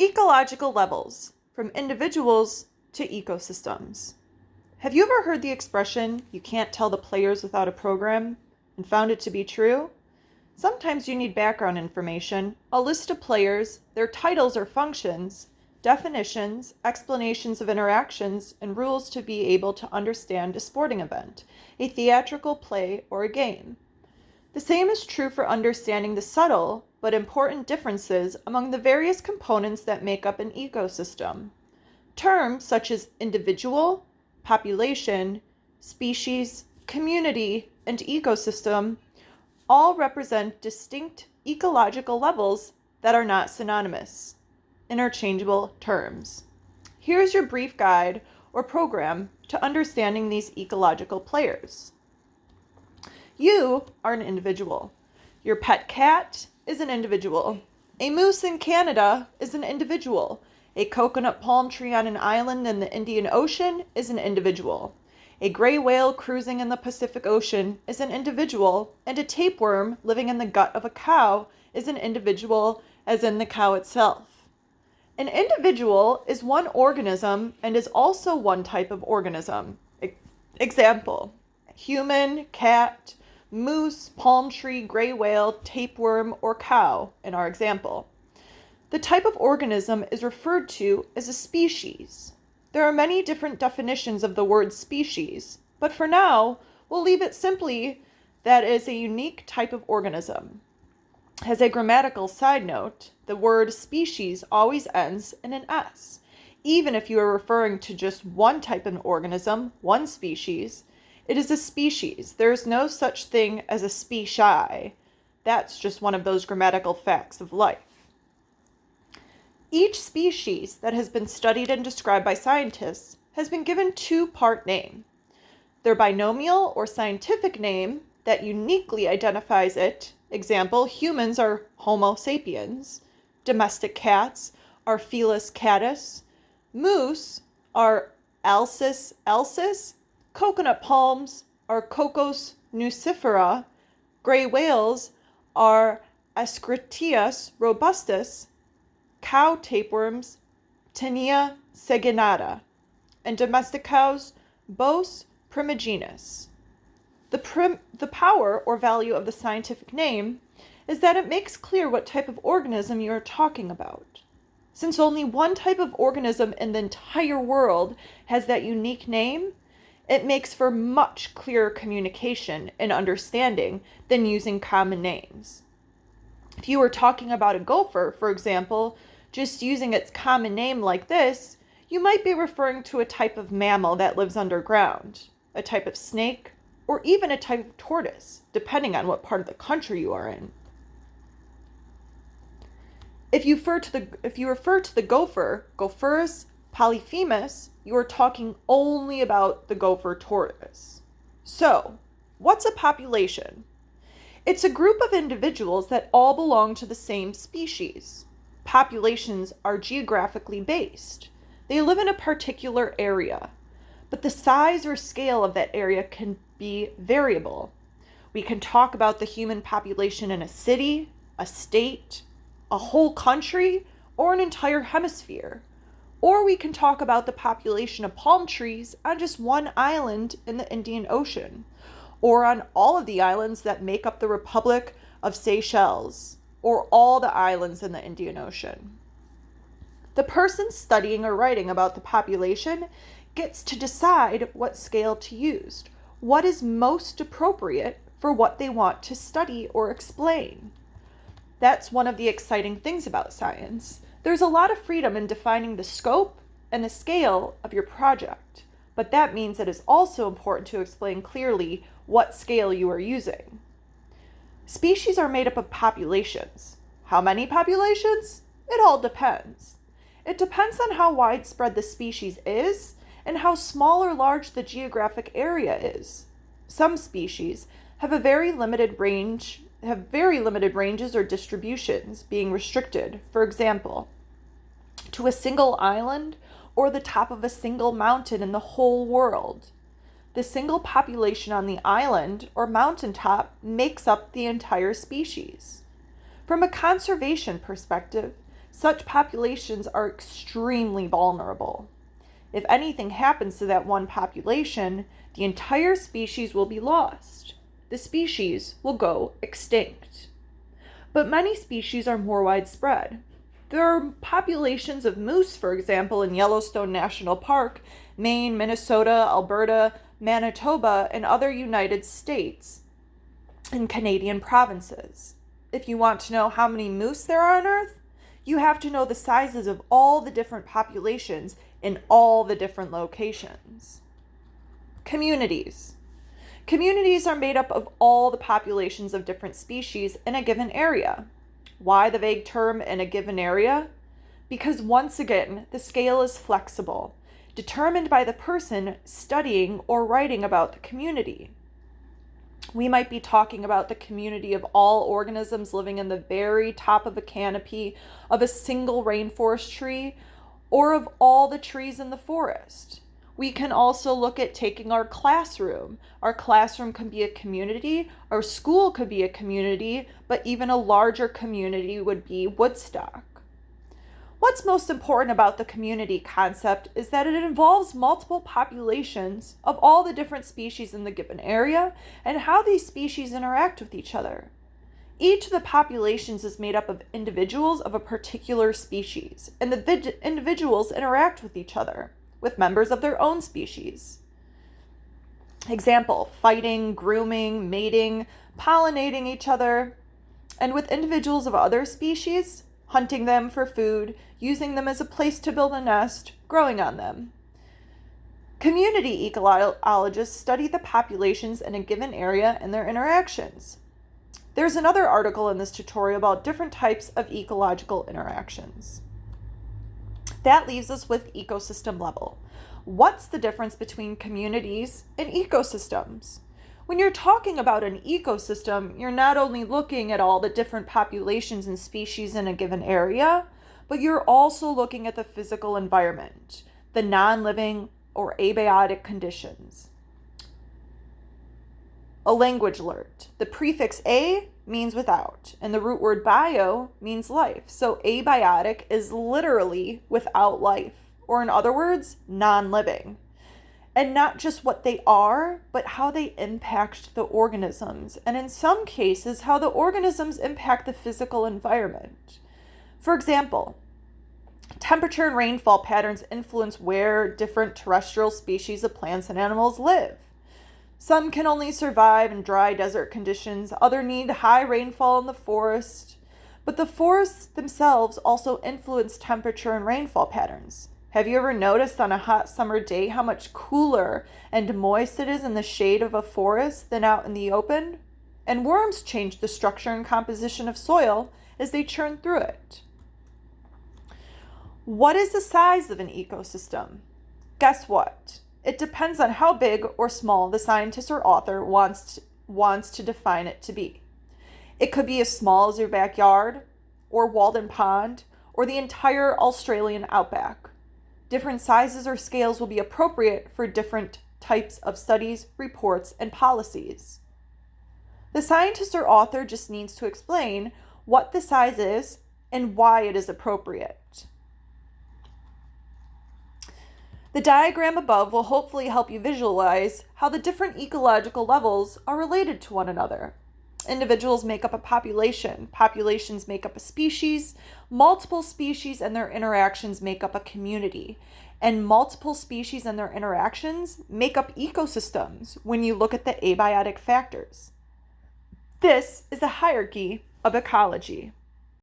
Ecological levels, from individuals to ecosystems. Have you ever heard the expression, you can't tell the players without a program, and found it to be true? Sometimes you need background information, a list of players, their titles or functions, definitions, explanations of interactions, and rules to be able to understand a sporting event, a theatrical play, or a game. The same is true for understanding the subtle but important differences among the various components that make up an ecosystem. Terms such as individual, population, species, community, and ecosystem all represent distinct ecological levels that are not synonymous, interchangeable terms. Here's your brief guide or program to understanding these ecological players. You are an individual. Your pet cat is an individual. A moose in Canada is an individual. A coconut palm tree on an island in the Indian Ocean is an individual. A gray whale cruising in the Pacific Ocean is an individual, and a tapeworm living in the gut of a cow is an individual, as in the cow itself. An individual is one organism and is also one type of organism. Example: human, cat, moose, palm tree, gray whale, tapeworm, or cow in our example. The type of organism is referred to as a species. There are many different definitions of the word species, but for now, we'll leave it simply that it is a unique type of organism. As a grammatical side note, the word species always ends in an S. Even if you are referring to just one type of organism, one species, it is a species. There is no such thing as a species. That's just one of those grammatical facts of life. Each species that has been studied and described by scientists has been given two-part name. Their binomial or scientific name that uniquely identifies it, example, humans are Homo sapiens, domestic cats are Felis catus, moose are Alcis elsis, coconut palms are Cocos nucifera, gray whales are Ascretias robustus, cow tapeworms Tinea saginata, and domestic cows Bos primigenus. The power or value of the scientific name is that it makes clear what type of organism you are talking about. Since only one type of organism in the entire world has that unique name, it makes for much clearer communication and understanding than using common names. If you were talking about a gopher, for example, just using its common name like this, you might be referring to a type of mammal that lives underground, a type of snake, or even a type of tortoise, depending on what part of the country you are in. If you refer to the gopher, Gophurus polyphemus, you are talking only about the gopher tortoise. So, what's a population? It's a group of individuals that all belong to the same species. Populations are geographically based. They live in a particular area, but the size or scale of that area can be variable. We can talk about the human population in a city, a state, a whole country, or an entire hemisphere. Or we can talk about the population of palm trees on just one island in the Indian Ocean, or on all of the islands that make up the Republic of Seychelles, or all the islands in the Indian Ocean. The person studying or writing about the population gets to decide what scale to use, what is most appropriate for what they want to study or explain. That's one of the exciting things about science. There's a lot of freedom in defining the scope and the scale of your project, but that means it is also important to explain clearly what scale you are using. Species are made up of populations. How many populations? It all depends. It depends on how widespread the species is and how small or large the geographic area is. Some species have very limited ranges or distributions, being restricted, for example, to a single island or the top of a single mountain in the whole world. The single population on the island or mountaintop makes up the entire species. From a conservation perspective, Such populations are extremely vulnerable. If anything happens to that one population, the entire species will be lost. The species will go extinct. But many species are more widespread. There are populations of moose, for example, in Yellowstone National Park, Maine, Minnesota, Alberta, Manitoba, and other United States and Canadian provinces. If you want to know how many moose there are on Earth, you have to know the sizes of all the different populations in all the different locations. Communities. Communities are made up of all the populations of different species in a given area. Why the vague term in a given area? Because once again, the scale is flexible, determined by the person studying or writing about the community. We might be talking about the community of all organisms living in the very top of a canopy of a single rainforest tree, or of all the trees in the forest. We can also look at taking our classroom. Our classroom can be a community, our school could be a community, but even a larger community would be Woodstock. What's most important about the community concept is that it involves multiple populations of all the different species in the given area and how these species interact with each other. Each of the populations is made up of individuals of a particular species, and the individuals interact with each other, with members of their own species. Example, fighting, grooming, mating, pollinating each other, and with individuals of other species, hunting them for food, using them as a place to build a nest, growing on them. Community ecologists study the populations in a given area and their interactions. There's another article in this tutorial about different types of ecological interactions. That leaves us with ecosystem level. What's the difference between communities and ecosystems? When you're talking about an ecosystem, you're not only looking at all the different populations and species in a given area, but you're also looking at the physical environment, the non-living or abiotic conditions. A language alert. The prefix a means without, and the root word bio means life. So abiotic is literally without life, or in other words, non-living. And not just what they are, but how they impact the organisms, and in some cases, how the organisms impact the physical environment. For example, temperature and rainfall patterns influence where different terrestrial species of plants and animals live. Some can only survive in dry desert conditions, others need high rainfall in the forest, but the forests themselves also influence temperature and rainfall patterns. Have you ever noticed on a hot summer day how much cooler and moist it is in the shade of a forest than out in the open? And worms change the structure and composition of soil as they churn through it. What is the size of an ecosystem? Guess what? It depends on how big or small the scientist or author wants to define it to be. It could be as small as your backyard, or Walden Pond, or the entire Australian outback. Different sizes or scales will be appropriate for different types of studies, reports, and policies. The scientist or author just needs to explain what the size is and why it is appropriate. The diagram above will hopefully help you visualize how the different ecological levels are related to one another. Individuals make up a population, populations make up a species, multiple species and their interactions make up a community, and multiple species and their interactions make up ecosystems when you look at the abiotic factors. This is the hierarchy of ecology.